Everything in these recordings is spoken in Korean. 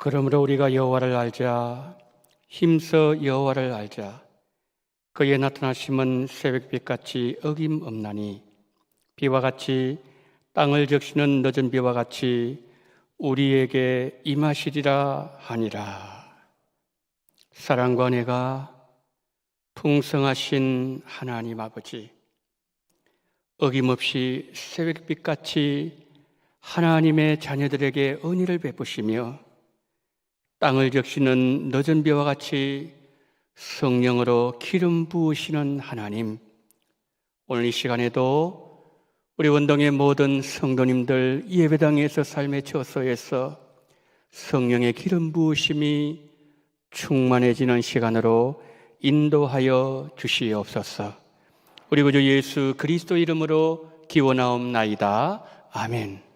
그러므로 우리가 여호와를 알자. 힘써 여호와를 알자. 그의 나타나심은 새벽빛같이 어김없나니 비와 같이 땅을 적시는 늦은 비와 같이 우리에게 임하시리라 하니라. 사랑과 은혜가 풍성하신 하나님 아버지, 어김없이 새벽빛같이 하나님의 자녀들에게 은혜를 베푸시며 땅을 적시는 늦은 비와 같이 성령으로 기름 부으시는 하나님, 오늘 이 시간에도 우리 원동의 모든 성도님들 예배당에서 삶의 처소에서 성령의 기름 부으심이 충만해지는 시간으로 인도하여 주시옵소서. 우리 구주 예수 그리스도 이름으로 기원하옵나이다. 아멘.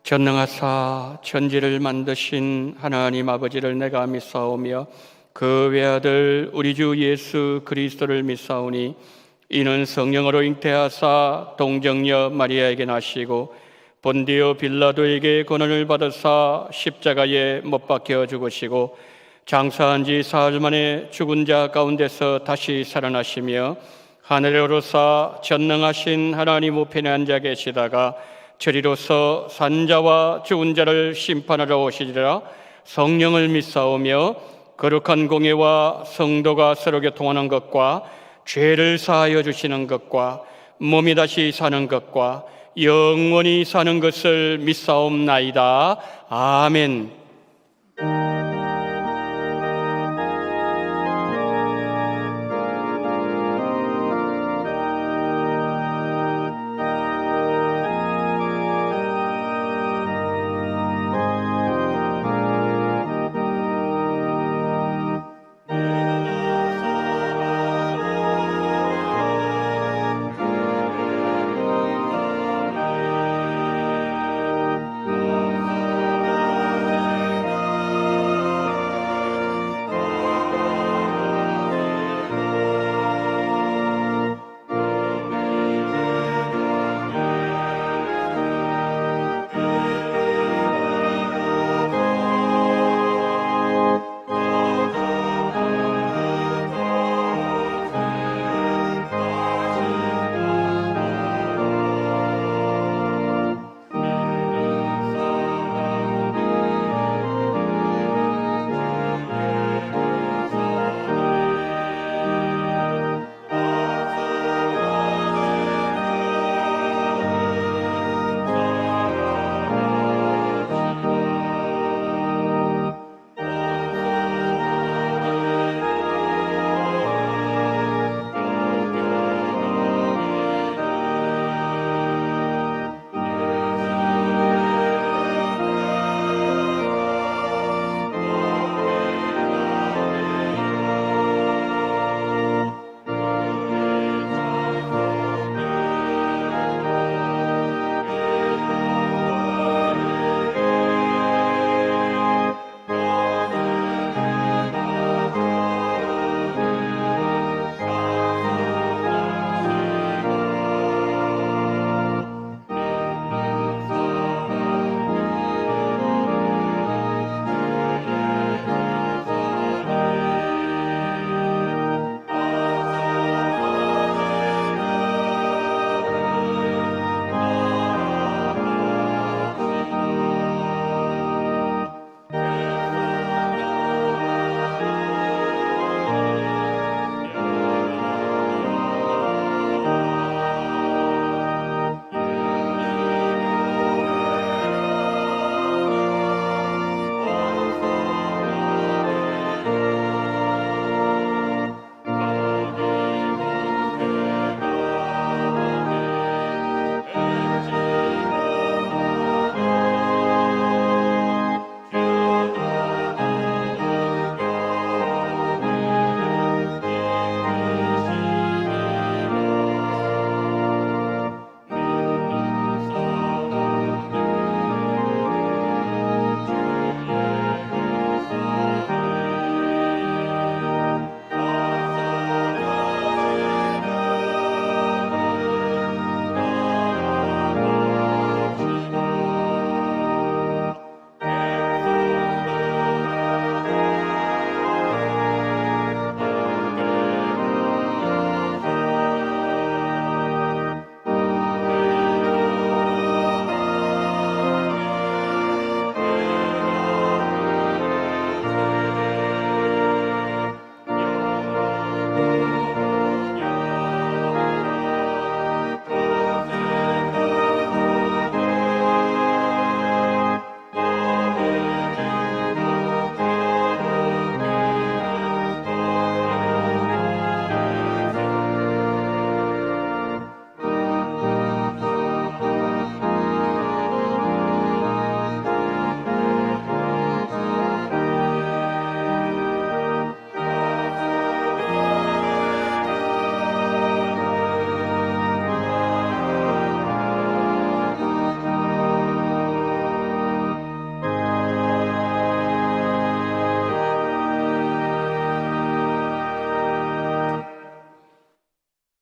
전능하사 천지를 만드신 하나님 아버지를 내가 믿사오며 그 외아들 우리 주 예수 그리스도를 믿사오니 이는 성령으로 잉태하사 동정녀 마리아에게 나시고 본디오 빌라도에게 고난을 받으사 십자가에 못 박혀 죽으시고 장사한 지 사흘 만에 죽은 자 가운데서 다시 살아나시며 하늘에 오르사 전능하신 하나님 우편에 앉아 계시다가 저리로서 산자와 죽은 자를 심판하러 오시리라. 성령을 믿사오며 거룩한 공예와 성도가 서로 교통하는 것과 죄를 사하여 주시는 것과 몸이 다시 사는 것과 영원히 사는 것을 믿사옵나이다. 아멘.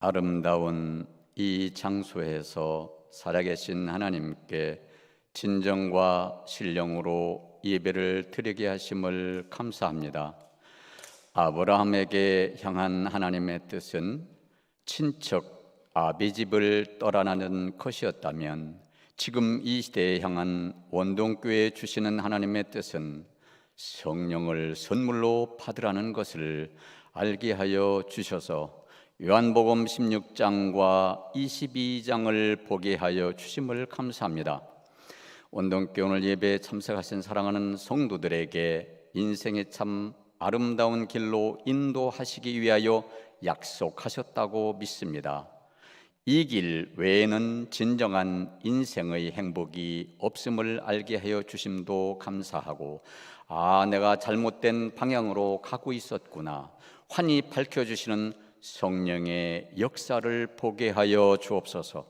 아름다운 이 장소에서 살아계신 하나님께 진정과 신령으로 예배를 드리게 하심을 감사합니다. 아브라함에게 향한 하나님의 뜻은 친척 아비 집을 떠나는 것이었다면, 지금 이 시대에 향한 원동교회에 주시는 하나님의 뜻은 성령을 선물로 받으라는 것을 알게 하여 주셔서 요한복음 16장과 22장을 보게 하여 주심을 감사합니다. 원동교회 오늘 예배에 참석하신 사랑하는 성도들에게 인생의 참 아름다운 길로 인도하시기 위하여 약속하셨다고 믿습니다. 이 길 외에는 진정한 인생의 행복이 없음을 알게 하여 주심도 감사하고, 내가 잘못된 방향으로 가고 있었구나, 환히 밝혀주시는 성령의 역사를 보게 하여 주옵소서.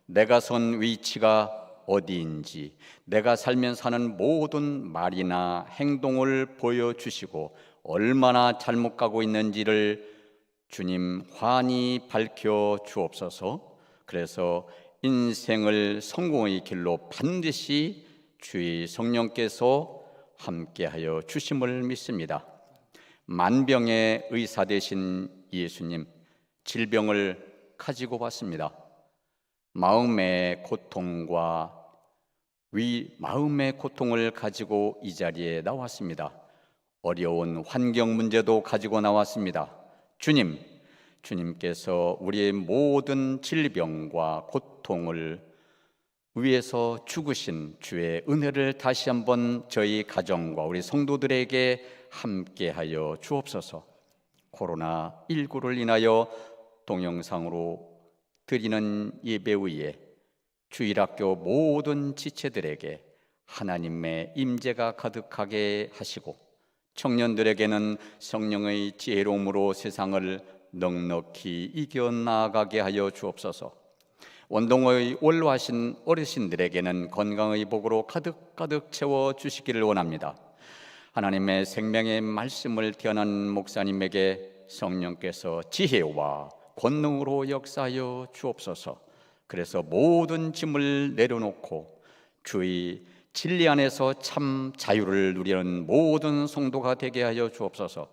내가 선 위치가 어디인지, 내가 살면서 하는 모든 말이나 행동을 보여주시고 얼마나 잘못 가고 있는지를 주님 환히 밝혀 주옵소서. 그래서 인생을 성공의 길로 반드시 주의 성령께서 함께하여 주심을 믿습니다. 만병의 의사 되신 예수님, 질병을 가지고 왔습니다. 마음의 고통과 마음의 고통을 가지고 이 자리에 나왔습니다. 어려운 환경 문제도 가지고 나왔습니다. 주님께서 우리의 모든 질병과 고통을 위해서 죽으신 주의 은혜를 다시 한번 저희 가정과 우리 성도들에게 함께하여 주옵소서. 코로나19를 인하여 동영상으로 드리는 예배 위에 주일학교 모든 지체들에게 하나님의 임재가 가득하게 하시고, 청년들에게는 성령의 지혜로움으로 세상을 넉넉히 이겨나가게 하여 주옵소서. 원동의 원로하신 어르신들에게는 건강의 복으로 가득가득 채워주시기를 원합니다. 하나님의 생명의 말씀을 태어난 목사님에게 성령께서 지혜와 권능으로 역사하여 주옵소서. 그래서 모든 짐을 내려놓고 주의 진리 안에서 참 자유를 누리는 모든 성도가 되게 하여 주옵소서.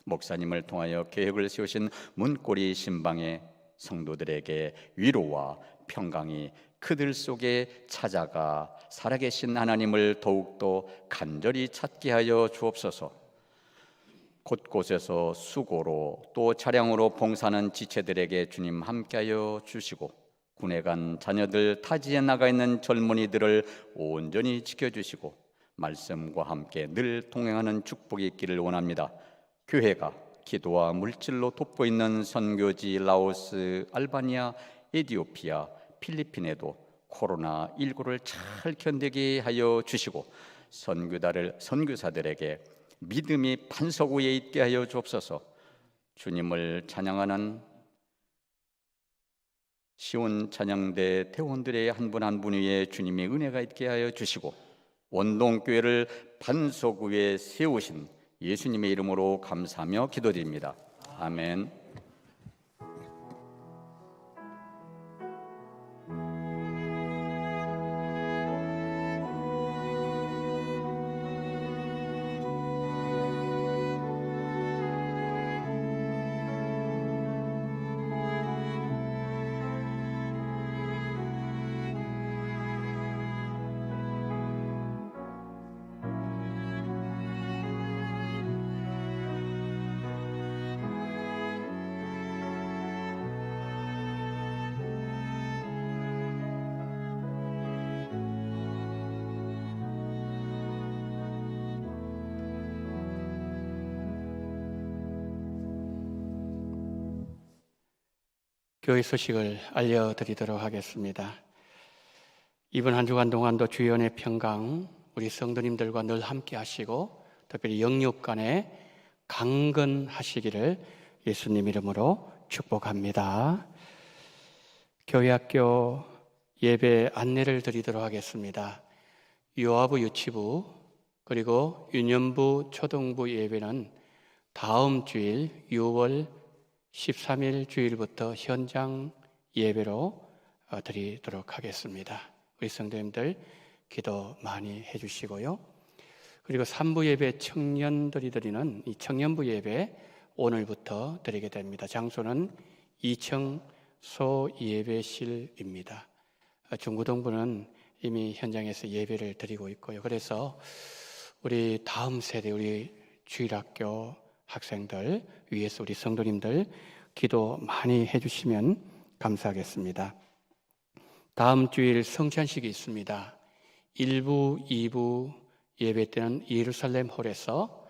목사님을 통하여 계획을 세우신 문고리 신방의 성도들에게 위로와 평강이 그들 속에 찾아가 살아계신 하나님을 더욱더 간절히 찾게 하여 주옵소서. 곳곳에서 수고로 또 차량으로 봉사하는 지체들에게 주님 함께하여 주시고, 군에 간 자녀들, 타지에 나가 있는 젊은이들을 온전히 지켜주시고 말씀과 함께 늘 동행하는 축복이 있기를 원합니다. 교회가 기도와 물질로 돕고 있는 선교지 라오스, 알바니아, 에티오피아, 필리핀에도 코로나19를 잘 견디게 하여 주시고, 선교사들에게 믿음이 반석 위에 있게 하여 주옵소서. 주님을 찬양하는 시온 찬양대 대원들의 한 분 한 분 위에 주님의 은혜가 있게 하여 주시고, 원동교회를 반석 위에 세우신 예수님의 이름으로 감사하며 기도드립니다. 아멘. 교회 소식을 알려드리도록 하겠습니다. 이번 한 주간 동안도 주연의 평강 우리 성도님들과 늘 함께 하시고, 특별히 영육간에 강건하시기를 예수님 이름으로 축복합니다. 교회학교 예배 안내를 드리도록 하겠습니다. 유아부 유치부 그리고 유년부 초등부 예배는 다음 주일 6월 13일 주일부터 현장 예배로 드리도록 하겠습니다. 우리 성도님들 기도 많이 해주시고요. 그리고 3부 예배 청년들이 드리는 이 청년부 예배 오늘부터 드리게 됩니다. 장소는 2층 소예배실입니다. 중고등부는 이미 현장에서 예배를 드리고 있고요. 그래서 우리 다음 세대, 우리 주일학교 학생들 위해서 우리 성도님들 기도 많이 해주시면 감사하겠습니다. 다음 주일 성찬식이 있습니다. 1부, 2부 예배 때는 예루살렘 홀에서,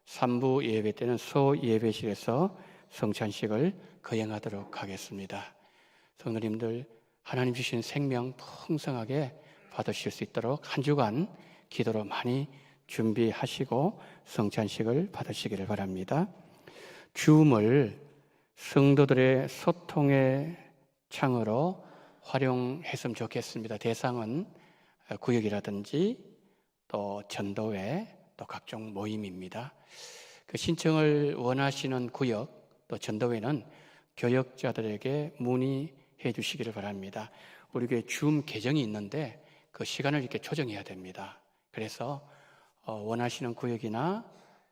3부 예배 때는 소예배실에서 성찬식을 거행하도록 하겠습니다. 성도님들 하나님 주신 생명 풍성하게 받으실 수 있도록 한 주간 기도로 많이 준비하시고 성찬식을 받으시기를 바랍니다. 줌을 성도들의 소통의 창으로 활용했으면 좋겠습니다. 대상은 구역이라든지 또 전도회, 또 각종 모임입니다. 그 신청을 원하시는 구역, 또 전도회는 교역자들에게 문의해 주시기를 바랍니다. 우리 교회 줌 계정이 있는데 그 시간을 이렇게 조정해야 됩니다. 그래서 원하시는 구역이나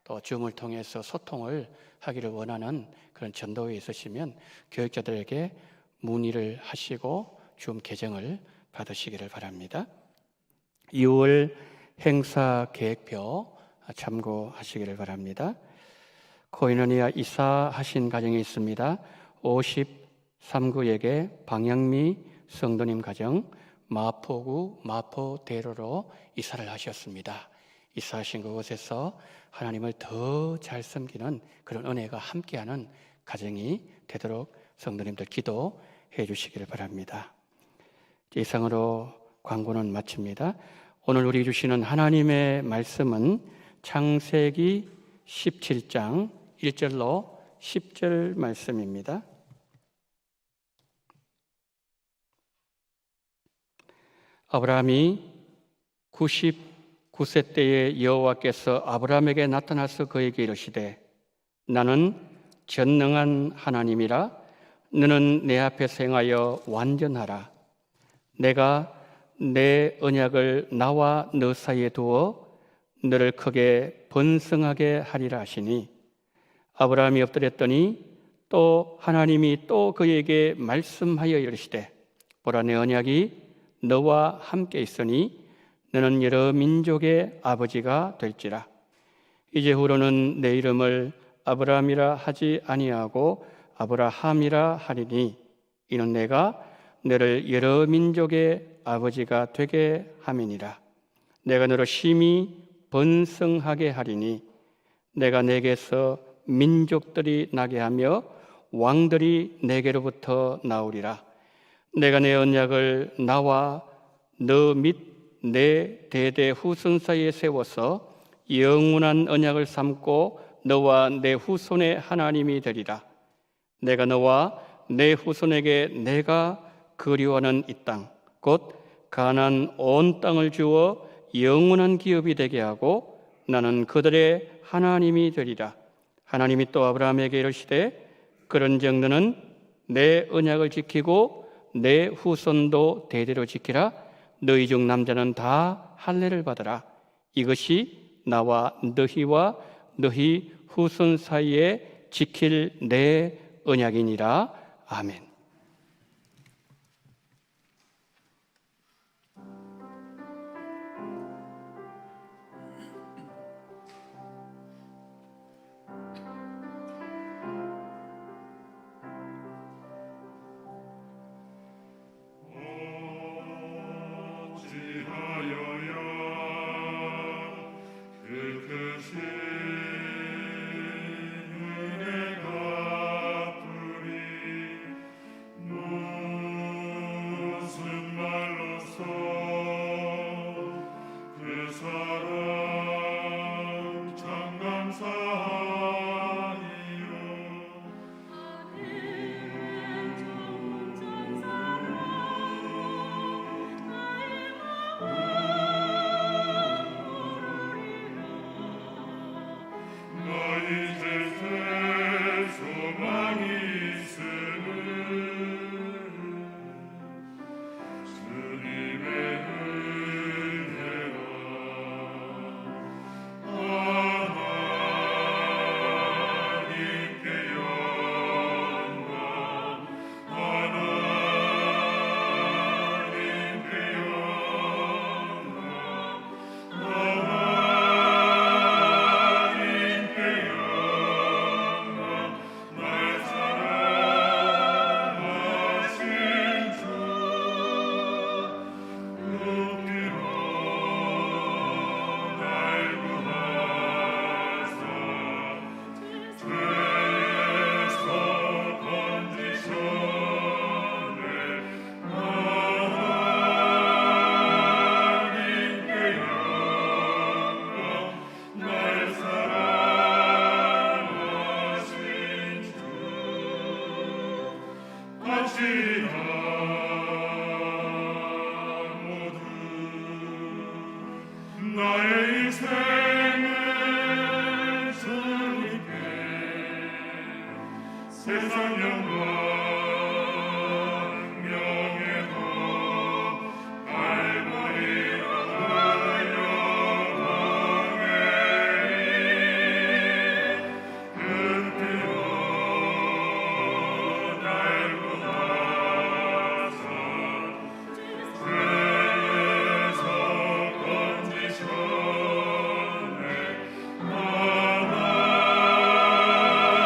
또 줌을 통해서 소통을 하기를 원하는 그런 전도회에 있으시면 교역자들에게 문의를 하시고 줌 계정을 받으시기를 바랍니다. 2월 행사 계획표 참고하시기를 바랍니다. 코이노니아 이사하신 가정이 있습니다. 53구역의 방향미 성도님 가정 마포구 마포대로로 이사를 하셨습니다. 이사하신 그곳에서 하나님을 더 잘 섬기는 그런 은혜가 함께하는 가정이 되도록 성도님들 기도해 주시기를 바랍니다. 이상으로 광고는 마칩니다. 오늘 우리 주시는 하나님의 말씀은 창세기 17장 1절로 10절 말씀입니다. 아브라함이 99세 때에 여호와께서 아브라함에게 나타나서 그에게 이르시되 나는 전능한 하나님이라 너는 내 앞에서 행하여 완전하라. 내가 내 언약을 나와 너 사이에 두어 너를 크게 번성하게 하리라 하시니 아브라함이 엎드렸더니 또 하나님이 또 그에게 말씀하여 이르시되 보라 내 언약이 너와 함께 있으니 너는 여러 민족의 아버지가 될지라. 이제후로는 내 이름을 아브라함이라 하지 아니하고 아브라함이라 하리니 이는 내가 너를 여러 민족의 아버지가 되게 함이니라. 내가 너를 심히 번성하게 하리니 내가 내게서 민족들이 나게 하며 왕들이 내게로부터 나오리라. 내가 내 언약을 나와 너 및 내 대대 후손 사이에 세워서 영원한 언약을 삼고 너와 내 후손의 하나님이 되리라. 내가 너와 내 후손에게 내가 그리워하는 이 땅 곧 가나안 온 땅을 주어 영원한 기업이 되게 하고 나는 그들의 하나님이 되리라. 하나님이 또 아브라함에게 이르시되 그런즉 너는 내 언약을 지키고 내 후손도 대대로 지키라. 너희 중 남자는 다 할례를 받으라. 이것이 나와 너희와 너희 후손 사이에 지킬 내 언약이니라. 아멘. 너희 제 소망이 나의 인생을 주님께 세상 영광 명예도 갈보리 영광의 은혜로 날 구하사 죄에서 건지셨네.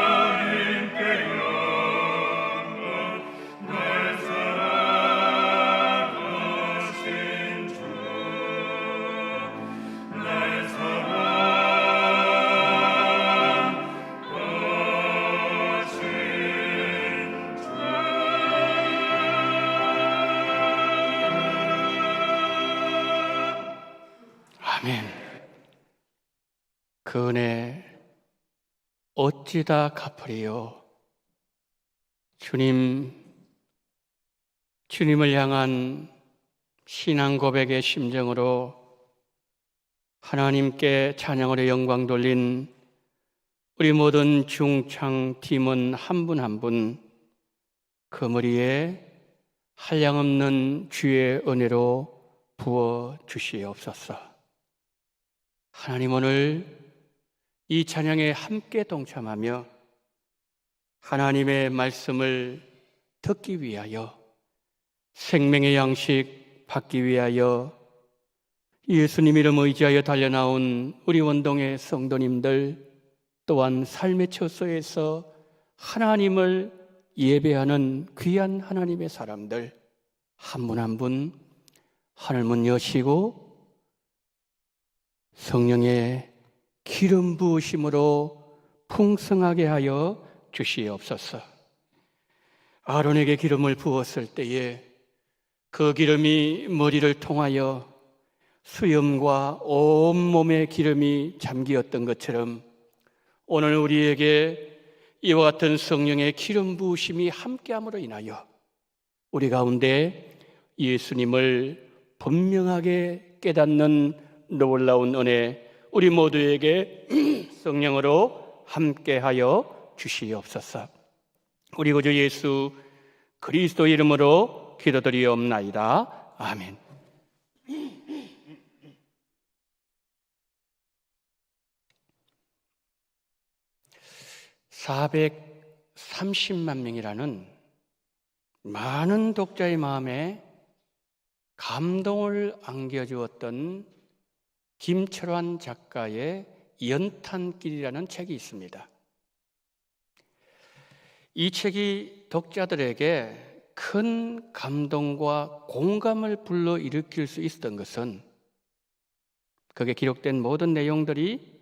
하나님께 영광, 날 사랑하신 주, 날 아멘. 그 은혜 어찌다 갚으리요. 주님을 향한 신앙 고백의 심정으로 하나님께 찬양으로 영광 돌린 우리 모든 중창 팀원 한 분 한 분 그 머리에 한량없는 주의 은혜로 부어 주시옵소서. 하나님, 오늘 이 찬양에 함께 동참하며 하나님의 말씀을 듣기 위하여, 생명의 양식 받기 위하여 예수님 이름 의지하여 달려나온 우리 원동의 성도님들, 또한 삶의 처소에서 하나님을 예배하는 귀한 하나님의 사람들 한 분 한 분 하늘문 여시고 성령의 기름 부으심으로 풍성하게 하여 주시옵소서. 아론에게 기름을 부었을 때에 그 기름이 머리를 통하여 수염과 온몸에 기름이 잠기었던 것처럼 오늘 우리에게 이와 같은 성령의 기름 부으심이 함께함으로 인하여 우리 가운데 예수님을 분명하게 깨닫는 놀라운 은혜, 우리 모두에게 성령으로 함께하여 주시옵소서. 우리 구주 예수 그리스도 이름으로 기도드리옵나이다. 아멘. 430만 명이라는 많은 독자의 마음에 감동을 안겨주었던 김철환 작가의 연탄길이라는 책이 있습니다. 이 책이 독자들에게 큰 감동과 공감을 불러일으킬 수 있었던 것은 거기에 기록된 모든 내용들이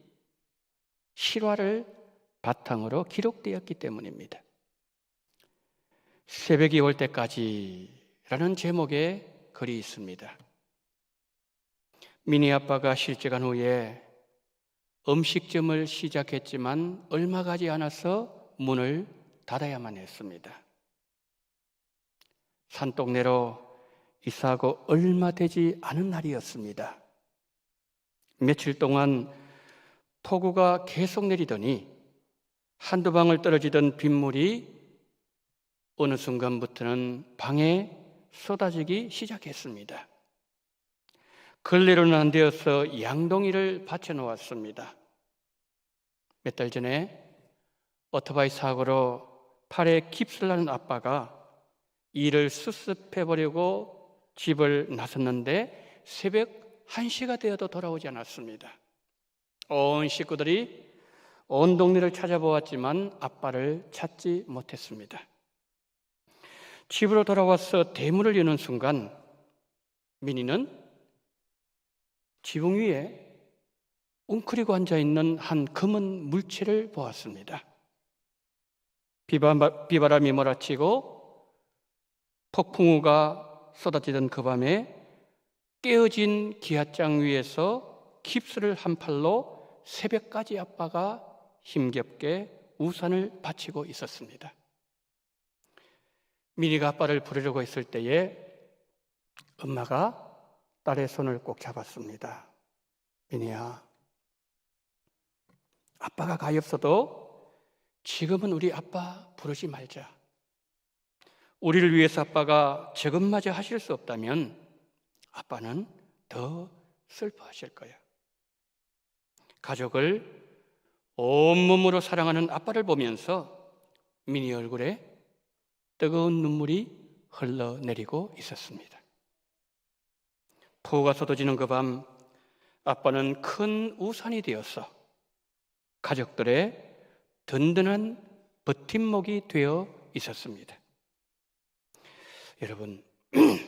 실화를 바탕으로 기록되었기 때문입니다. 새벽이 올 때까지라는 제목의 글이 있습니다. 미니 아빠가 실직한 후에 음식점을 시작했지만 얼마 가지 않아서 문을 닫아야만 했습니다. 산동네로 이사하고 얼마 되지 않은 날이었습니다. 며칠 동안 폭우가 계속 내리더니 한두 방울 떨어지던 빗물이 어느 순간부터는 방에 쏟아지기 시작했습니다. 근래로는 안 되어서 양동이를 받쳐놓았습니다. 몇 달 전에 오토바이 사고로 팔에 깁스를 하는 아빠가 일을 수습해보려고 집을 나섰는데 새벽 1시가 되어도 돌아오지 않았습니다. 온 식구들이 온 동네를 찾아보았지만 아빠를 찾지 못했습니다. 집으로 돌아와서 대문을 여는 순간 민희는 지붕 위에 웅크리고 앉아있는 한 검은 물체를 보았습니다. 비바람이 몰아치고 폭풍우가 쏟아지던 그 밤에 깨어진 기아장 위에서 깁스를 한 팔로 새벽까지 아빠가 힘겹게 우산을 받치고 있었습니다. 미니가 아빠를 부르려고 했을 때에 엄마가 딸의 손을 꼭 잡았습니다. 미니야, 아빠가 가엾어도 지금은 우리 아빠 부르지 말자. 우리를 위해서 아빠가 저것마저 하실 수 없다면 아빠는 더 슬퍼하실 거야. 가족을 온몸으로 사랑하는 아빠를 보면서 미니 얼굴에 뜨거운 눈물이 흘러내리고 있었습니다. 폭우가 쏟아지는 그 밤, 아빠는 큰 우산이 되어서 가족들의 든든한 버팀목이 되어 있었습니다. 여러분,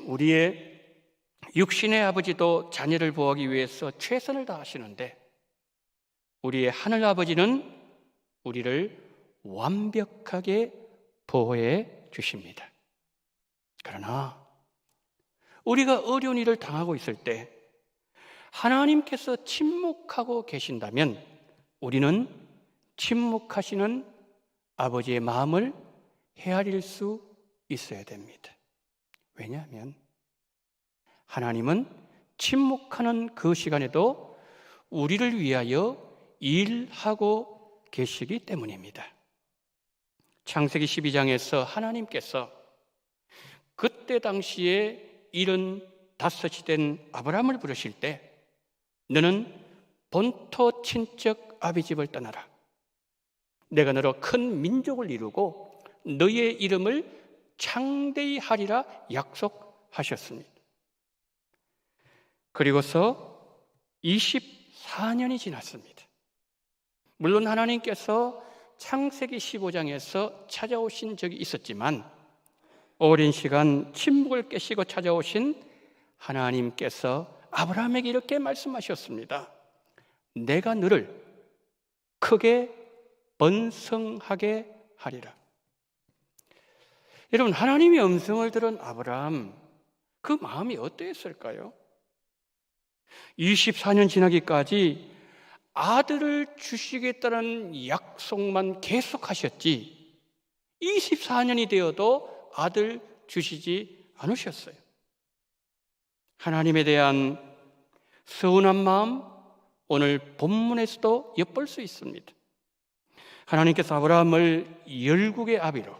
우리의 육신의 아버지도 자녀를 보호하기 위해서 최선을 다하시는데 우리의 하늘 아버지는 우리를 완벽하게 보호해 주십니다. 그러나 우리가 어려운 일을 당하고 있을 때 하나님께서 침묵하고 계신다면 우리는 침묵하시는 아버지의 마음을 헤아릴 수 있어야 됩니다. 왜냐하면 하나님은 침묵하는 그 시간에도 우리를 위하여 일하고 계시기 때문입니다. 창세기 12장에서 하나님께서 그때 당시에 75이 된 아브라함을 부르실 때 너는 본토 친척 아비 집을 떠나라. 내가 너로 큰 민족을 이루고 너의 이름을 창대히 하리라 약속하셨습니다. 그리고서 24년이 지났습니다. 물론 하나님께서 창세기 15장에서 찾아오신 적이 있었지만 오랜 시간 침묵을 깨시고 찾아오신 하나님께서 아브라함에게 이렇게 말씀하셨습니다. 내가 너를 크게 번성하게 하리라. 여러분, 하나님의 음성을 들은 아브라함, 그 마음이 어떠했을까요? 24년 지나기까지 아들을 주시겠다는 약속만 계속하셨지 24년이 되어도 아들 주시지 않으셨어요. 하나님에 대한 서운한 마음, 오늘 본문에서도 엿볼 수 있습니다. 하나님께서 아브라함을 열국의 아비로,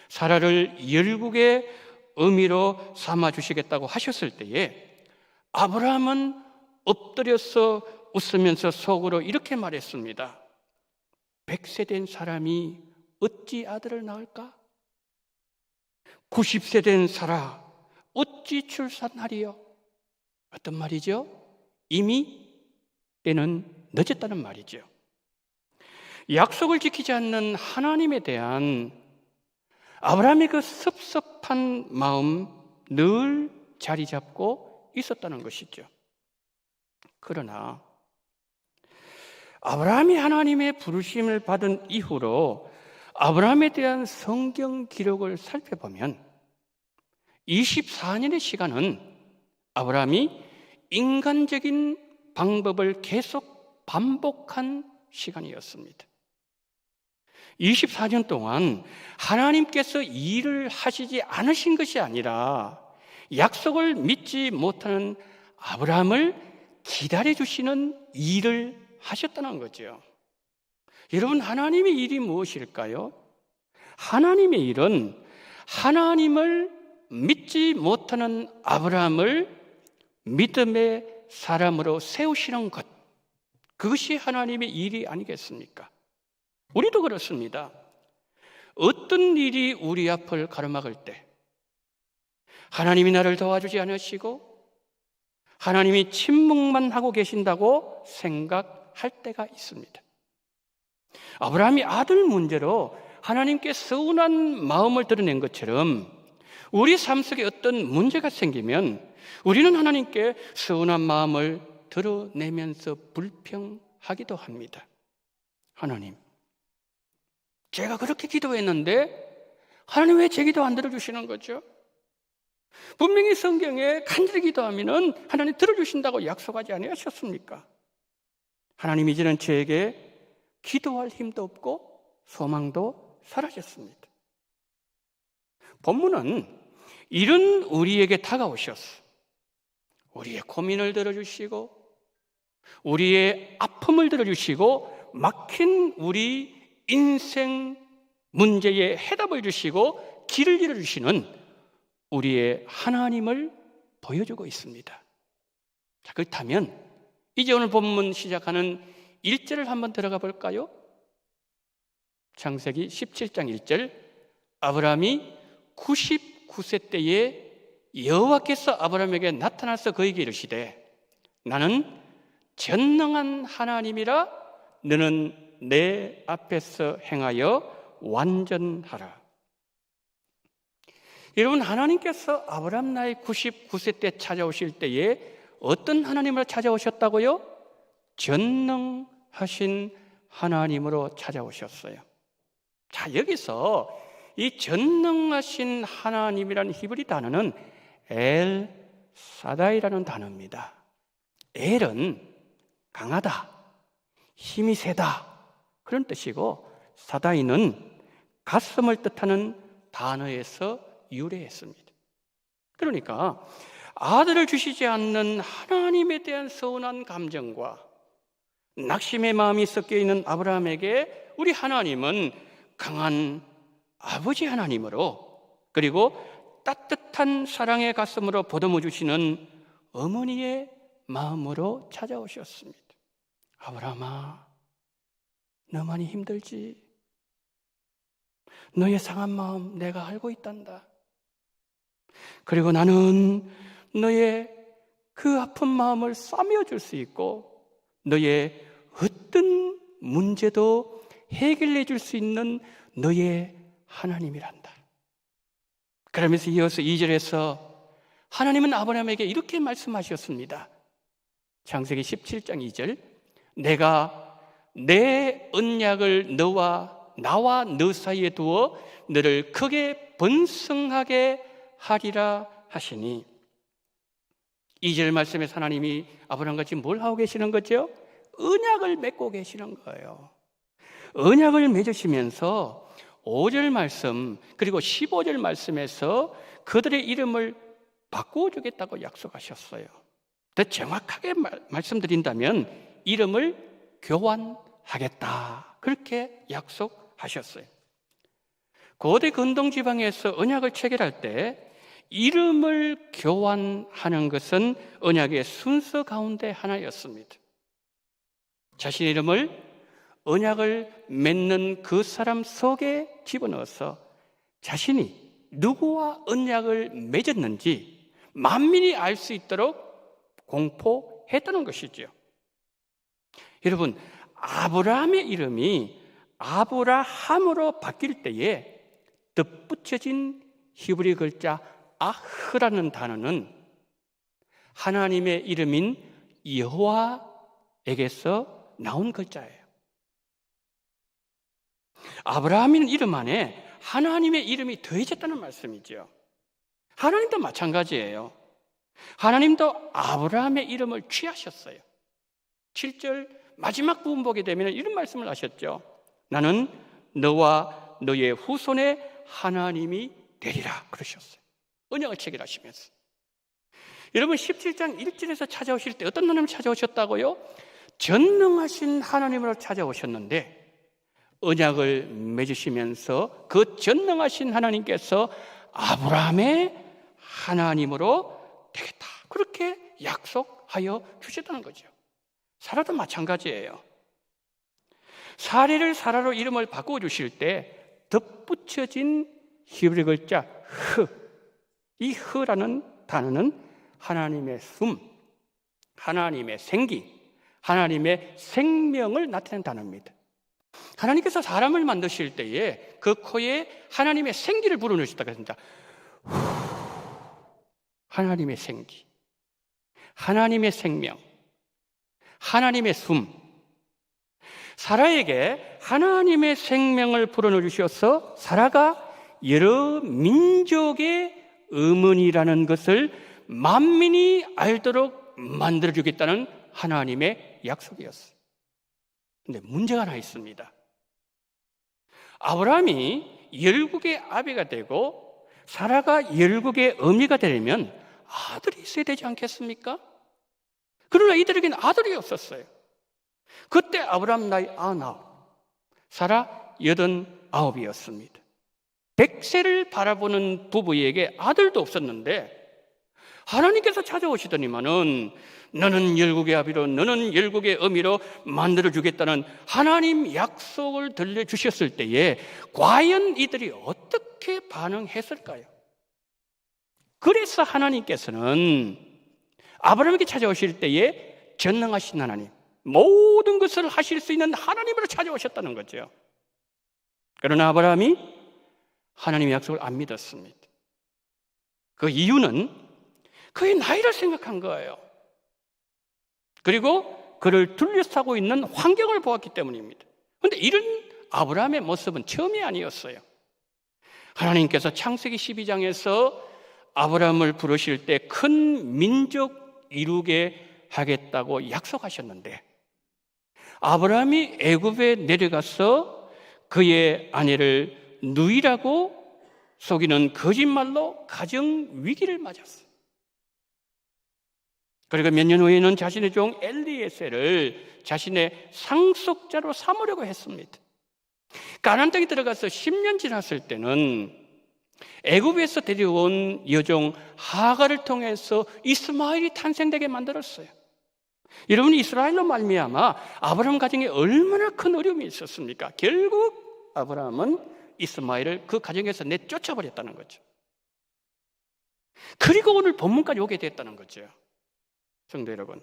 사라를 열국의 어미로 삼아주시겠다고 하셨을 때에 아브라함은 엎드려서 웃으면서 속으로 이렇게 말했습니다. 100세 된 사람이 어찌 아들을 낳을까? 90세 된 사라 어찌 출산하리요? 어떤 말이죠? 이미 때는 늦었다는 말이죠. 약속을 지키지 않는 하나님에 대한 아브라함의 그 섭섭한 마음 늘 자리 잡고 있었다는 것이죠. 그러나 아브라함이 하나님의 부르심을 받은 이후로 아브라함에 대한 성경 기록을 살펴보면 24년의 시간은 아브라함이 인간적인 방법을 계속 반복한 시간이었습니다. 24년 동안 하나님께서 일을 하시지 않으신 것이 아니라 약속을 믿지 못하는 아브라함을 기다려주시는 일을 하셨다는 거죠. 여러분, 하나님의 일이 무엇일까요? 하나님의 일은 하나님을 믿지 못하는 아브라함을 믿음의 사람으로 세우시는 것, 그것이 하나님의 일이 아니겠습니까? 우리도 그렇습니다. 어떤 일이 우리 앞을 가로막을 때 하나님이 나를 도와주지 않으시고 하나님이 침묵만 하고 계신다고 생각할 때가 있습니다. 아브라함이 아들 문제로 하나님께 서운한 마음을 드러낸 것처럼 우리 삶 속에 어떤 문제가 생기면 우리는 하나님께 서운한 마음을 드러내면서 불평하기도 합니다. 하나님, 제가 그렇게 기도했는데 하나님 왜 제 기도 안 들어주시는 거죠? 분명히 성경에 간절히 기도하면 하나님 들어주신다고 약속하지 아니하셨습니까? 하나님, 이제는 저에게 기도할 힘도 없고 소망도 사라졌습니다. 본문은 이런 우리에게 다가오셨어. 우리의 고민을 들어주시고 우리의 아픔을 들어주시고 막힌 우리 인생 문제에 해답을 주시고 길을 열어주시는 우리의 하나님을 보여주고 있습니다. 자, 그렇다면 이제 오늘 본문 시작하는 1절을 한번 들어가 볼까요? 창세기 17장 1절, 아브라함이 99세 때에 여호와께서 아브라함에게 나타나서 그에게 이르시되 나는 전능한 하나님이라 너는 내 앞에서 행하여 완전하라. 여러분, 하나님께서 아브라함 나이 99세 때 찾아오실 때에 어떤 하나님으로 찾아오셨다고요? 전능하신 하나님으로 찾아오셨어요. 자, 여기서 이 전능하신 하나님이라는 히브리 단어는 엘 사다이라는 단어입니다. 엘은 강하다, 힘이 세다 그런 뜻이고, 사다이는 가슴을 뜻하는 단어에서 유래했습니다. 그러니까 아들을 주시지 않는 하나님에 대한 서운한 감정과 낙심의 마음이 섞여 있는 아브라함에게 우리 하나님은 강한 아버지 하나님으로, 그리고 따뜻한 사랑의 가슴으로 보듬어 주시는 어머니의 마음으로 찾아오셨습니다. 아브라함아, 너 많이 힘들지? 너의 상한 마음 내가 알고 있단다. 그리고 나는 너의 그 아픈 마음을 싸매어 줄 수 있고 너의 어떤 문제도 해결해 줄 수 있는 너의 하나님이란다. 그러면서 이어서 2절에서 하나님은 아브라함에게 이렇게 말씀하셨습니다. 창세기 17장 2절, 내가 내 언약을 나와 너 사이에 두어 너를 크게 번성하게 하리라 하시니, 2절 말씀에서 하나님이 아브라함과 지금 뭘 하고 계시는 거죠? 언약을 맺고 계시는 거예요. 언약을 맺으시면서 5절 말씀 그리고 15절 말씀에서 그들의 이름을 바꿔주겠다고 약속하셨어요. 더 정확하게 말씀드린다면 이름을 교환하겠다, 그렇게 약속하셨어요. 고대 근동 지방에서 언약을 체결할 때 이름을 교환하는 것은 언약의 순서 가운데 하나였습니다. 자신의 이름을 언약을 맺는 그 사람 속에 집어넣어서 자신이 누구와 언약을 맺었는지 만민이 알 수 있도록 공포했다는 것이죠. 여러분, 아브라함의 이름이 아브라함으로 바뀔 때에 덧붙여진 히브리 글자 아흐라는 단어는 하나님의 이름인 여호와에게서 나온 글자예요. 아브라함이라는 이름 안에 하나님의 이름이 더해졌다는 말씀이죠. 하나님도 마찬가지예요. 하나님도 아브라함의 이름을 취하셨어요. 7절 마지막 부분 보게 되면 이런 말씀을 하셨죠. 나는 너와 너의 후손의 하나님이 되리라 그러셨어요. 언약을 체결하시면서. 여러분, 17장 1절에서 찾아오실 때 어떤 하나님을 찾아오셨다고요? 전능하신 하나님으로 찾아오셨는데 언약을 맺으시면서 그 전능하신 하나님께서 아브라함의 하나님으로 되겠다, 그렇게 약속하여 주셨다는 거죠. 사라도 마찬가지예요. 사례를 사라로 이름을 바꿔주실 때 덧붙여진 히브리 글자 흐, 이 흐라는 단어는 하나님의 숨, 하나님의 생기, 하나님의 생명을 나타내는 단어입니다. 하나님께서 사람을 만드실 때에 그 코에 하나님의 생기를 불어넣으셨다고 했습니다. 하나님의 생기, 하나님의 생명, 하나님의 숨. 사라에게 하나님의 생명을 불어넣어 주셔서 사라가 여러 민족의 어머니라는 것을 만민이 알도록 만들어주겠다는 하나님의 약속이었어요. 그런데 문제가 하나 있습니다. 아브라함이 열국의 아비가 되고 사라가 열국의 어미가 되려면 아들이 있어야 되지 않겠습니까? 그러나 이들에게는 아들이 없었어요. 그때 아브라함 나이 99, 사라 89이었습니다. 100세를 바라보는 부부에게 아들도 없었는데 하나님께서 찾아오시더니만은 너는 열국의 아비로, 너는 열국의 어미로 만들어주겠다는 하나님 약속을 들려주셨을 때에 과연 이들이 어떻게 반응했을까요? 그래서 하나님께서는 아브라함에게 찾아오실 때에 전능하신 하나님, 모든 것을 하실 수 있는 하나님으로 찾아오셨다는 거죠. 그러나 아브라함이 하나님의 약속을 안 믿었습니다. 그 이유는 그의 나이를 생각한 거예요. 그리고 그를 둘러싸고 있는 환경을 보았기 때문입니다. 그런데 이런 아브라함의 모습은 처음이 아니었어요. 하나님께서 창세기 12장에서 아브라함을 부르실 때 큰 민족 이루게 하겠다고 약속하셨는데 아브라함이 애굽에 내려가서 그의 아내를 누이라고 속이는 거짓말로 가정 위기를 맞았어요. 그리고 몇 년 후에는 자신의 종 엘리에셀을 자신의 상속자로 삼으려고 했습니다. 가나안 땅에 들어가서 10년 지났을 때는 애굽에서 데려온 여종 하갈을 통해서 이스마엘이 탄생되게 만들었어요. 여러분, 이스라엘로 말미암아 아브라함 가정에 얼마나 큰 어려움이 있었습니까? 결국 아브라함은 이스마엘을 그 가정에서 내쫓아버렸다는 거죠. 그리고 오늘 본문까지 오게 됐다는 거죠. 성도 여러분,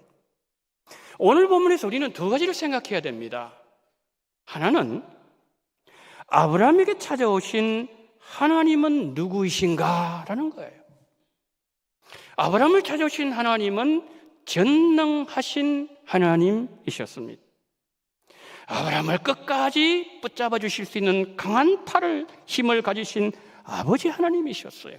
오늘 본문에서 우리는 두 가지를 생각해야 됩니다. 하나는 아브라함에게 찾아오신 하나님은 누구이신가? 라는 거예요. 아브라함을 찾아오신 하나님은 전능하신 하나님이셨습니다. 아브라함을 끝까지 붙잡아 주실 수 있는 강한 팔을, 힘을 가지신 아버지 하나님이셨어요.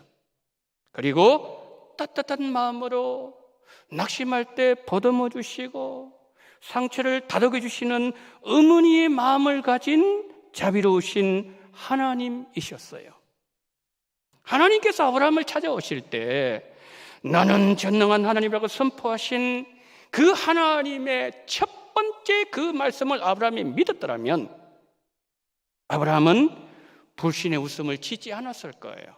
그리고 따뜻한 마음으로 낙심할 때 보듬어 주시고 상처를 다독여 주시는 어머니의 마음을 가진 자비로우신 하나님이셨어요. 하나님께서 아브라함을 찾아오실 때 나는 전능한 하나님이라고 선포하신 그 하나님의 첫 번째 그 말씀을 아브라함이 믿었더라면 아브라함은 불신의 웃음을 짓지 않았을 거예요.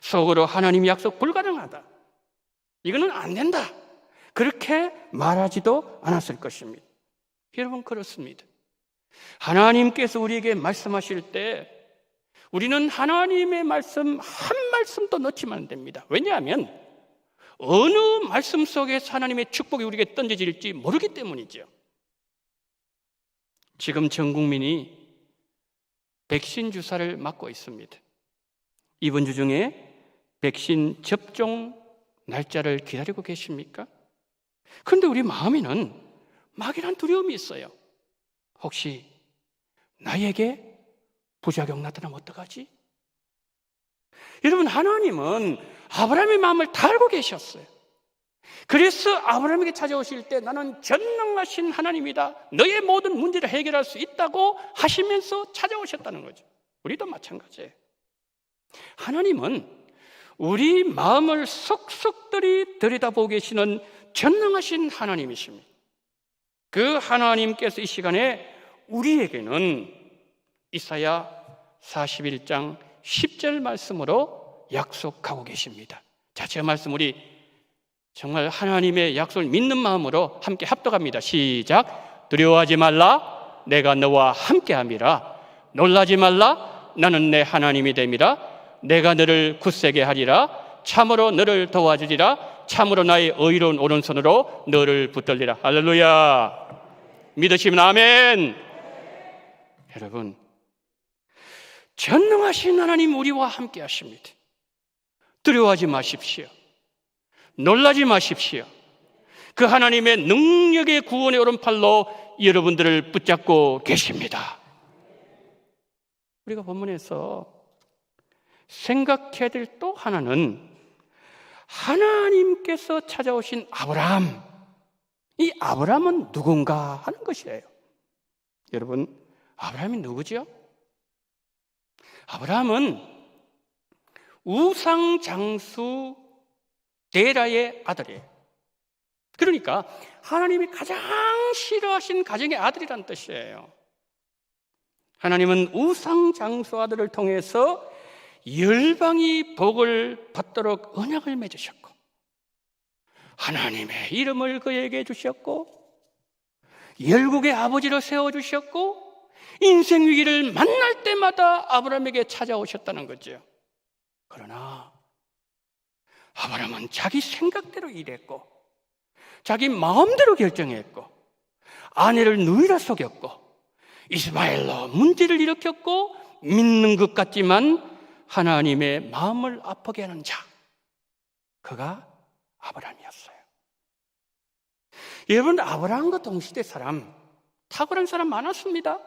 속으로 하나님 약속 불가능하다, 이거는 안 된다, 그렇게 말하지도 않았을 것입니다. 여러분, 그렇습니다. 하나님께서 우리에게 말씀하실 때 우리는 하나님의 말씀 한 말씀도 놓치면 안 됩니다. 왜냐하면 어느 말씀 속에서 하나님의 축복이 우리에게 던져질지 모르기 때문이죠. 지금 전 국민이 백신 주사를 맞고 있습니다. 이번 주 중에 백신 접종 날짜를 기다리고 계십니까? 그런데 우리 마음에는 막연한 두려움이 있어요. 혹시 나에게 부작용 나타나면 어떡하지? 여러분, 하나님은 아브라함의 마음을 다 알고 계셨어요. 그래서 아브라함에게 찾아오실 때 나는 전능하신 하나님이다, 너의 모든 문제를 해결할 수 있다고 하시면서 찾아오셨다는 거죠. 우리도 마찬가지예요. 하나님은 우리 마음을 속속들이 들여다보고 계시는 전능하신 하나님이십니다. 그 하나님께서 이 시간에 우리에게는 이사야 41장 10절 말씀으로 약속하고 계십니다. 자, 제 말씀 우리 정말 하나님의 약속을 믿는 마음으로 함께 합독합니다. 시작. 두려워하지 말라, 내가 너와 함께함이라. 놀라지 말라, 나는 내 하나님이 됨이라. 내가 너를 굳세게 하리라. 참으로 너를 도와주리라. 참으로 나의 의로운 오른손으로 너를 붙들리라. 할렐루야. 믿으시면 아멘. 여러분, 전능하신 하나님 우리와 함께 하십니다. 두려워하지 마십시오. 놀라지 마십시오. 그 하나님의 능력의 구원의 오른팔로 여러분들을 붙잡고 계십니다. 우리가 본문에서 생각해야 될 또 하나는 하나님께서 찾아오신 아브라함, 이 아브라함은 누군가 하는 것이에요. 여러분, 아브라함이 누구죠? 아브라함은 우상장수 데라의 아들이에요. 그러니까 하나님이 가장 싫어하신 가정의 아들이란 뜻이에요. 하나님은 우상장수 아들을 통해서 열방이 복을 받도록 언약을 맺으셨고, 하나님의 이름을 그에게 주셨고, 열국의 아버지로 세워주셨고, 인생 위기를 만날 때마다 아브라함에게 찾아오셨다는 거죠. 그러나 아브라함은 자기 생각대로 일했고, 자기 마음대로 결정했고, 아내를 누이라 속였고, 이스마엘로 문제를 일으켰고, 믿는 것 같지만 하나님의 마음을 아프게 하는 자, 그가 아브라함이었어요. 여러분, 아브라함과 동시대 사람, 탁월한 사람 많았습니다.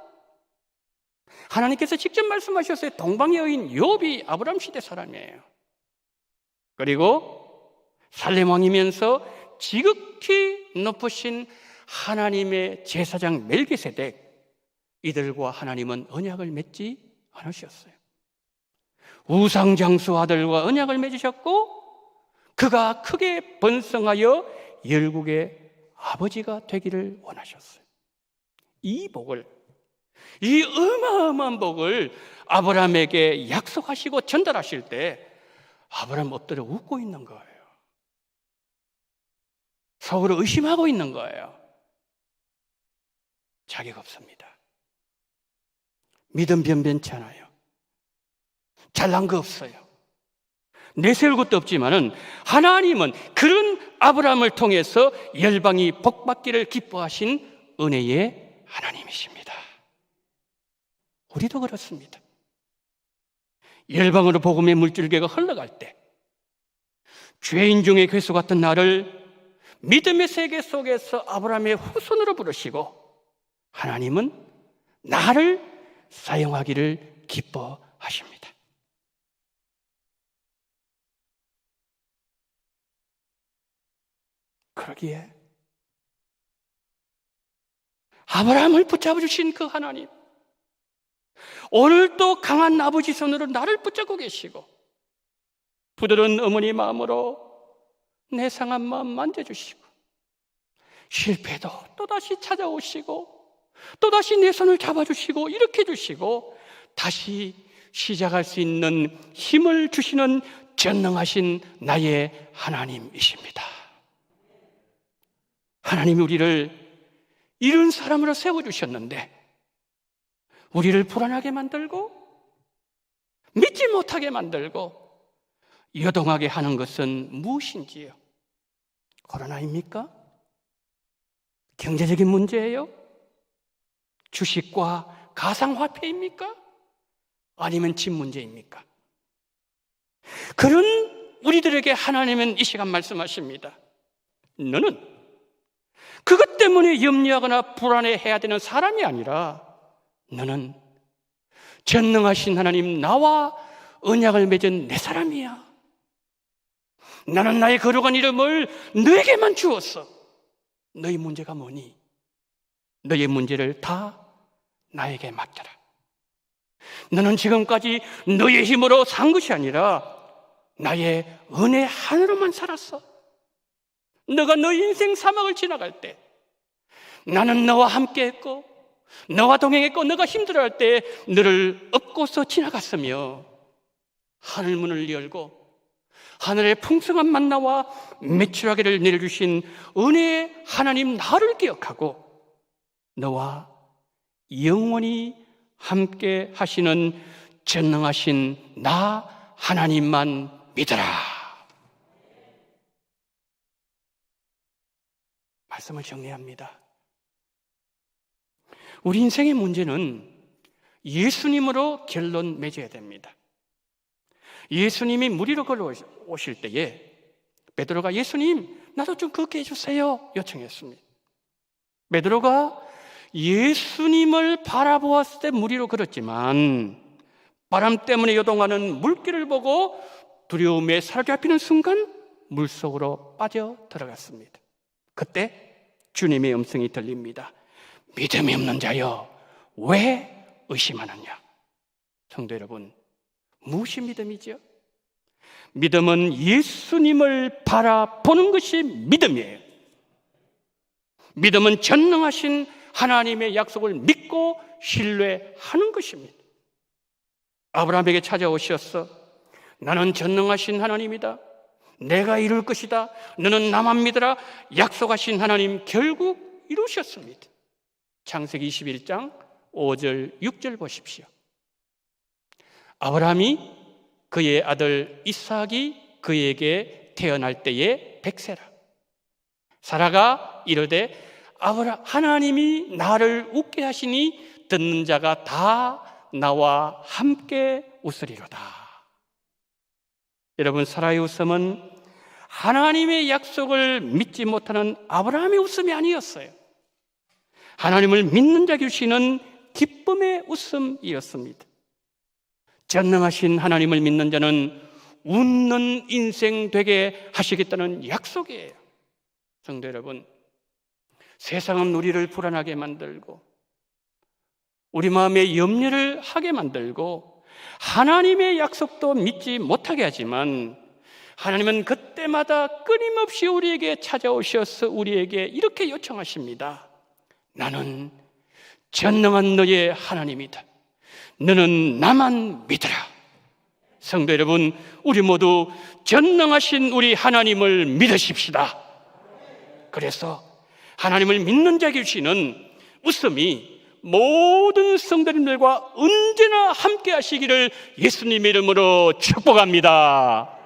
하나님께서 직접 말씀하셨어요. 동방의 여인 욥이 아브라함 시대 사람이에요. 그리고 살렘 왕이면서 지극히 높으신 하나님의 제사장 멜기세덱, 이들과 하나님은 언약을 맺지 않으셨어요. 우상장수 아들과 언약을 맺으셨고, 그가 크게 번성하여 열국의 아버지가 되기를 원하셨어요. 이 복을, 이 어마어마한 복을 아브라함에게 약속하시고 전달하실 때 아브라함 엎드려 웃고 있는 거예요. 속으로 의심하고 있는 거예요. 자격 없습니다. 믿음 변변치 않아요. 잘난 거 없어요. 내세울 것도 없지만은 하나님은 그런 아브라함을 통해서 열방이 복받기를 기뻐하신 은혜의 하나님이십니다. 우리도 그렇습니다. 열방으로 복음의 물줄기가 흘러갈 때, 죄인 중에 괴수 같은 나를 믿음의 세계 속에서 아브라함의 후손으로 부르시고, 하나님은 나를 사용하기를 기뻐하십니다. 그러기에 아브라함을 붙잡아 주신 그 하나님, 오늘도 강한 아버지 손으로 나를 붙잡고 계시고, 부드러운 어머니 마음으로 내 상한 마음 만져주시고, 실패도 또다시 찾아오시고, 또다시 내 손을 잡아주시고 이렇게 주시고, 다시 시작할 수 있는 힘을 주시는 전능하신 나의 하나님이십니다. 하나님이 우리를 이런 사람으로 세워주셨는데, 우리를 불안하게 만들고 믿지 못하게 만들고 요동하게 하는 것은 무엇인지요? 코로나입니까? 경제적인 문제예요? 주식과 가상화폐입니까? 아니면 집 문제입니까? 그런 우리들에게 하나님은 이 시간 말씀하십니다. 너는 그것 때문에 염려하거나 불안해해야 되는 사람이 아니라, 너는 전능하신 하나님 나와 언약을 맺은 내 사람이야. 나는 나의 거룩한 이름을 너에게만 주었어. 너희 문제가 뭐니? 너의 문제를 다 나에게 맡겨라. 너는 지금까지 너의 힘으로 산 것이 아니라 나의 은혜 하나로만 살았어. 너가 너 인생 사막을 지나갈 때 나는 너와 함께 했고, 너와 동행했고, 너가 힘들어할 때 너를 업고서 지나갔으며, 하늘문을 열고 하늘의 풍성한 만나와 메추라기를 내려주신 은혜의 하나님 나를 기억하고 너와 영원히 함께 하시는 전능하신 나 하나님만 믿어라. 말씀을 정리합니다. 우리 인생의 문제는 예수님으로 결론 맺어야 됩니다. 예수님이 무리로 걸어오실 때에 베드로가 예수님, 나도 좀 걷게 해주세요 요청했습니다. 베드로가 예수님을 바라보았을 때 무리로 걸었지만, 바람 때문에 요동하는 물길을 보고 두려움에 사로잡히는 순간 물속으로 빠져 들어갔습니다. 그때 주님의 음성이 들립니다. 믿음이 없는 자여, 왜 의심하느냐? 성도 여러분, 무엇이 믿음이죠? 믿음은 예수님을 바라보는 것이 믿음이에요. 믿음은 전능하신 하나님의 약속을 믿고 신뢰하는 것입니다. 아브라함에게 찾아오셔서 나는 전능하신 하나님이다, 내가 이룰 것이다, 너는 나만 믿어라 약속하신 하나님 결국 이루셨습니다. 창세기 21장 5절 6절 보십시오. 아브라함이 그의 아들 이삭이 그에게 태어날 때에 100세라. 사라가 이르되 하나님이 나를 웃게 하시니 듣는 자가 다 나와 함께 웃으리로다. 여러분, 사라의 웃음은 하나님의 약속을 믿지 못하는 아브라함의 웃음이 아니었어요. 하나님을 믿는 자 주시는 기쁨의 웃음이었습니다. 전능하신 하나님을 믿는 자는 웃는 인생 되게 하시겠다는 약속이에요. 성도 여러분, 세상은 우리를 불안하게 만들고 우리 마음에 염려를 하게 만들고 하나님의 약속도 믿지 못하게 하지만 하나님은 그때마다 끊임없이 우리에게 찾아오셔서 우리에게 이렇게 요청하십니다. 나는 전능한 너의 하나님이다. 너는 나만 믿어라. 성도 여러분, 우리 모두 전능하신 우리 하나님을 믿으십시다. 그래서 하나님을 믿는 자에게 주시는 웃음이 모든 성도님들과 언제나 함께 하시기를 예수님의 이름으로 축복합니다.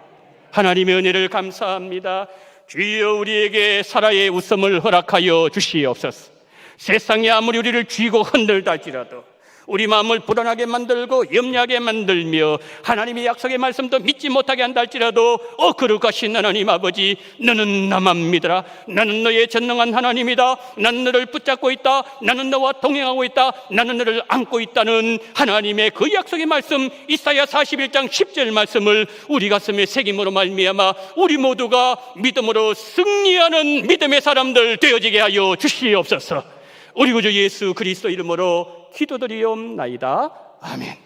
하나님의 은혜를 감사합니다. 주여, 우리에게 사라의 웃음을 허락하여 주시옵소서. 세상이 아무리 우리를 쥐고 흔들다 할지라도 우리 마음을 불안하게 만들고 염려하게 만들며 하나님의 약속의 말씀도 믿지 못하게 한다 할지라도 거룩하신 하나님 아버지, 너는 나만 믿어라. 나는 너의 전능한 하나님이다. 나는 너를 붙잡고 있다. 나는 너와 동행하고 있다. 나는 너를 안고 있다는 하나님의 그 약속의 말씀, 이사야 41장 10절 말씀을 우리 가슴에 새김으로 말미암아 우리 모두가 믿음으로 승리하는 믿음의 사람들 되어지게 하여 주시옵소서. 우리 구주 예수 그리스도 이름으로 기도드리옵나이다. 아멘.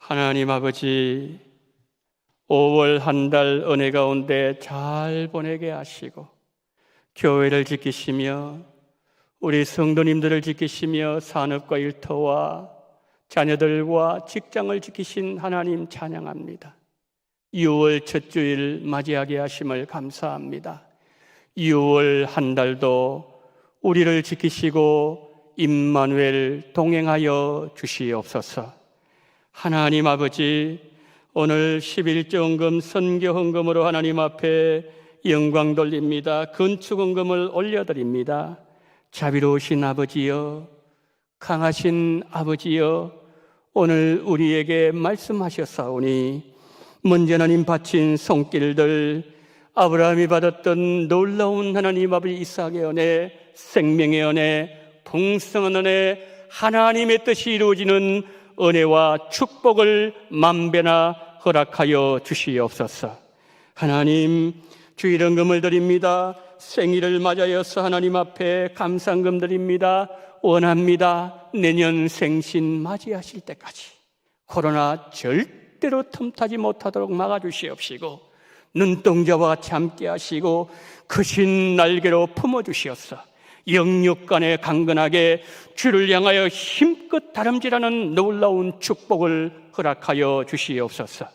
하나님 아버지, 5월 한 달 은혜 가운데 잘 보내게 하시고 교회를 지키시며 우리 성도님들을 지키시며 산업과 일터와 자녀들과 직장을 지키신 하나님 찬양합니다. 6월 첫 주일 맞이하게 하심을 감사합니다. 6월 한 달도 우리를 지키시고 임마누엘 동행하여 주시옵소서. 하나님 아버지, 오늘 11조헌금 선교헌금으로 하나님 앞에 영광 돌립니다. 건축헌금을 올려드립니다. 자비로우신 아버지여, 강하신 아버지여, 오늘 우리에게 말씀하셨사오니 먼저 하나님 바친 손길들, 아브라함이 받았던 놀라운 하나님 아버지 이삭의 은혜, 생명의 은혜, 풍성한 은혜, 하나님의 뜻이 이루어지는 은혜와 축복을 만배나 허락하여 주시옵소서. 하나님, 주일헌금을 드립니다. 생일을 맞아여서 하나님 앞에 감사헌금 드립니다. 원합니다. 내년 생신 맞이하실 때까지 코로나 절대로 틈타지 못하도록 막아주시옵시고 눈동자와 같이 함께 하시고 크신 날개로 품어주시옵소서. 영육간에 강건하게 주를 향하여 힘껏 다름질하는 놀라운 축복을 허락하여 주시옵소서.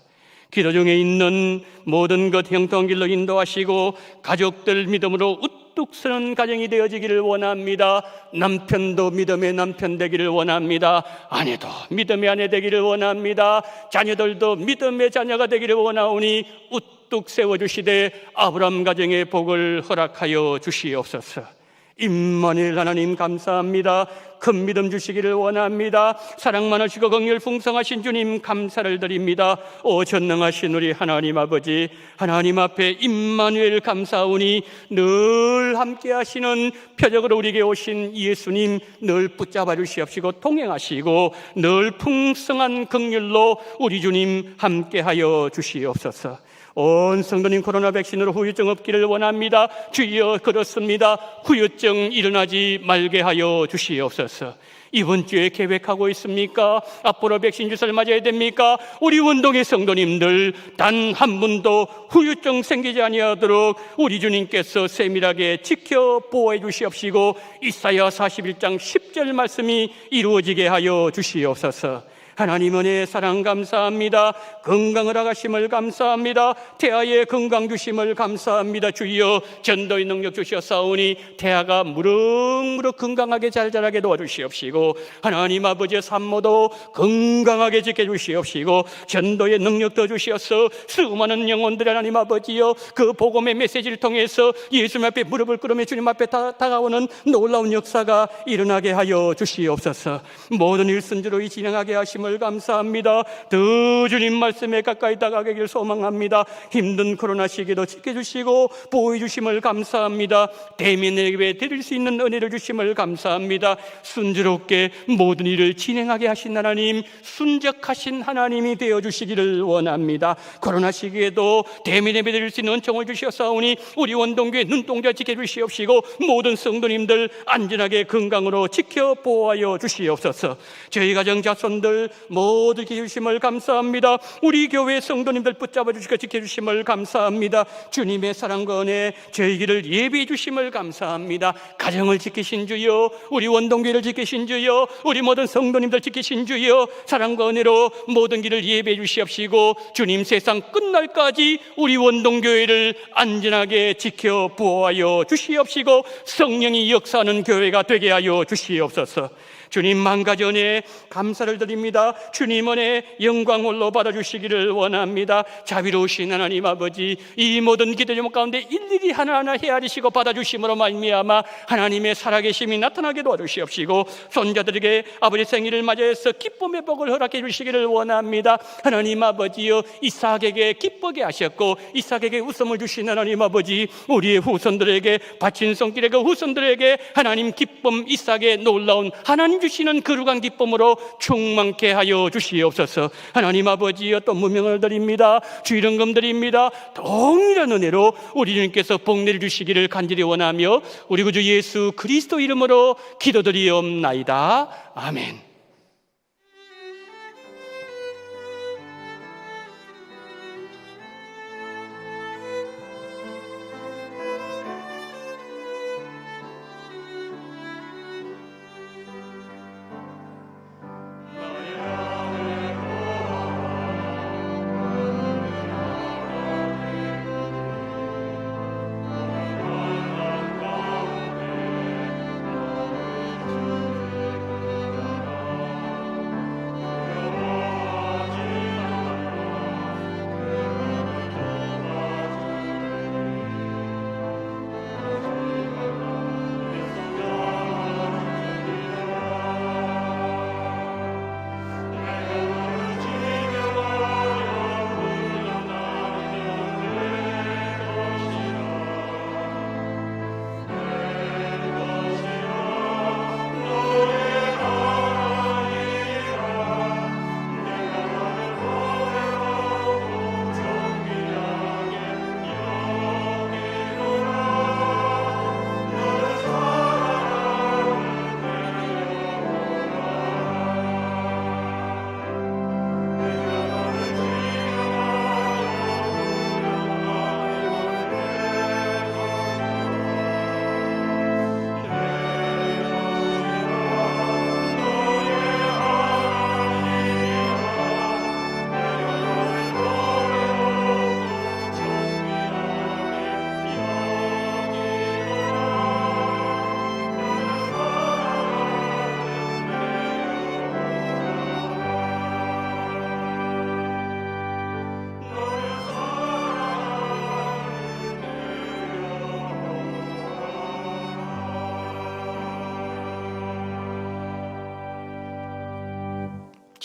기도 중에 있는 모든 것 형통한 길로 인도하시고 가족들 믿음으로 우뚝 서는 가정이 되어지기를 원합니다. 남편도 믿음의 남편 되기를 원합니다. 아내도 믿음의 아내 되기를 원합니다. 자녀들도 믿음의 자녀가 되기를 원하오니 우뚝 세워주시되 아브라함 가정의 복을 허락하여 주시옵소서. 임마누엘 하나님 감사합니다. 큰 믿음 주시기를 원합니다. 사랑 많으시고 긍휼 풍성하신 주님 감사를 드립니다. 오 전능하신 우리 하나님 아버지, 하나님 앞에 임마누엘 감사하오니 늘 함께 하시는 표적으로 우리에게 오신 예수님 늘 붙잡아 주시옵시고 동행하시고 늘 풍성한 긍휼로 우리 주님 함께하여 주시옵소서. 온 성도님 코로나 백신으로 후유증 없기를 원합니다. 주여 그렇습니다. 후유증 일어나지 말게 하여 주시옵소서. 이번 주에 계획하고 있습니까? 앞으로 백신 주사를 맞아야 됩니까? 우리 원동의 성도님들 단 한 분도 후유증 생기지 아니하도록 우리 주님께서 세밀하게 지켜 보호해 주시옵시고 이사야 41장 10절 말씀이 이루어지게 하여 주시옵소서. 하나님 은혜의 사랑 감사합니다. 건강을 하심을 감사합니다. 태아의 건강 주심을 감사합니다. 주여 전도의 능력 주셨사오니 태아가 무럭무럭 건강하게 잘 자라게 도와주시옵시고 하나님 아버지의 산모도 건강하게 지켜주시옵시고 전도의 능력 더 주시옵소서. 수많은 영혼들 하나님 아버지여 그 복음의 메시지를 통해서 예수님 앞에 무릎을 꿇으며 주님 앞에 다가오는 놀라운 역사가 일어나게 하여 주시옵소서. 모든 일 순조로이 진행하게 하심을 감사합니다. 더 주님 말씀에 가까이 다가가길 소망합니다. 힘든 코로나 시기도 지켜주시고 보호해 주심을 감사합니다. 대민에게 드릴 수 있는 은혜를 주심을 감사합니다. 순조롭게 모든 일을 진행하게 하신 하나님, 순적하신 하나님이 되어주시기를 원합니다. 코로나 시기에도 대민에게 드릴 수 있는 은총을 주셨사오니 우리 원동교회 눈동자 지켜주시옵시고 모든 성도님들 안전하게 건강으로 지켜 보호하여 주시옵소서. 저희 가정 자손들 모두 지켜주심을 감사합니다. 우리 교회 성도님들 붙잡아 주시고 지켜주심을 감사합니다. 주님의 사랑과 은혜 저희 길을 예비해 주심을 감사합니다. 가정을 지키신 주여, 우리 원동교회를 지키신 주여, 우리 모든 성도님들 지키신 주여, 사랑과 은혜로 모든 길을 예비해 주시옵시고 주님 세상 끝날까지 우리 원동교회를 안전하게 지켜 보호하여 주시옵시고 성령이 역사하는 교회가 되게 하여 주시옵소서. 주님 만 가지 은혜에 감사를 드립니다. 주님 은혜 영광 홀로 받아주시기를 원합니다. 자비로우신 하나님 아버지, 이 모든 기도 제목 가운데 일일이 하나하나 헤아리시고 받아주심으로 말미암아 하나님의 살아계심이 나타나게 도와주시옵시고 손자들에게 아버지 생일을 맞이해서 기쁨의 복을 허락해 주시기를 원합니다. 하나님 아버지여, 이삭에게 기쁘게 하셨고 이삭에게 웃음을 주신 하나님 아버지, 우리의 후손들에게 바친 손길의 그 후손들에게 하나님 기쁨, 이삭의 놀라운 하나님 주시는 거룩한 기쁨으로 충만케 하여 주시옵소서. 하나님 아버지여, 또 무명을 드립니다. 주일헌금 드립니다. 동일한 은혜로 우리 주님께서 복 내려주시기를 간절히 원하며 우리 구주 예수 그리스도 이름으로 기도드리옵나이다. 아멘.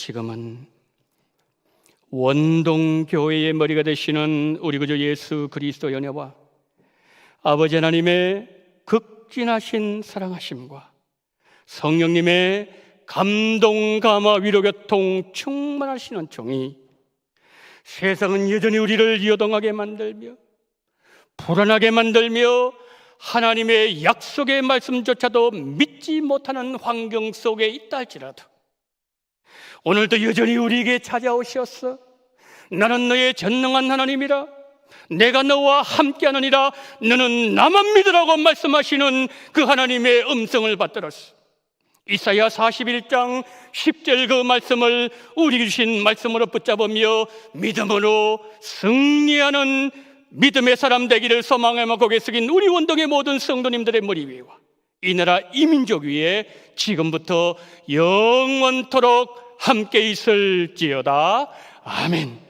지금은 원동교회의 머리가 되시는 우리 구주 예수 그리스도 연애와 아버지 하나님의 극진하신 사랑하심과 성령님의 감동, 감화, 위로, 교통 충만하시는 종이 세상은 여전히 우리를 요동하게 만들며 불안하게 만들며 하나님의 약속의 말씀조차도 믿지 못하는 환경 속에 있다 할지라도 오늘도 여전히 우리에게 찾아오셨어. 나는 너의 전능한 하나님이라, 내가 너와 함께하느니라, 너는 나만 믿으라고 말씀하시는 그 하나님의 음성을 받들었어. 이사야 41장 10절 그 말씀을 우리 주신 말씀으로 붙잡으며 믿음으로 승리하는 믿음의 사람 되기를 소망하며 고개 숙인 우리 원동의 모든 성도님들의 머리 위와 이 나라 이 민족 위에 지금부터 영원토록 함께 있을지어다. 아멘.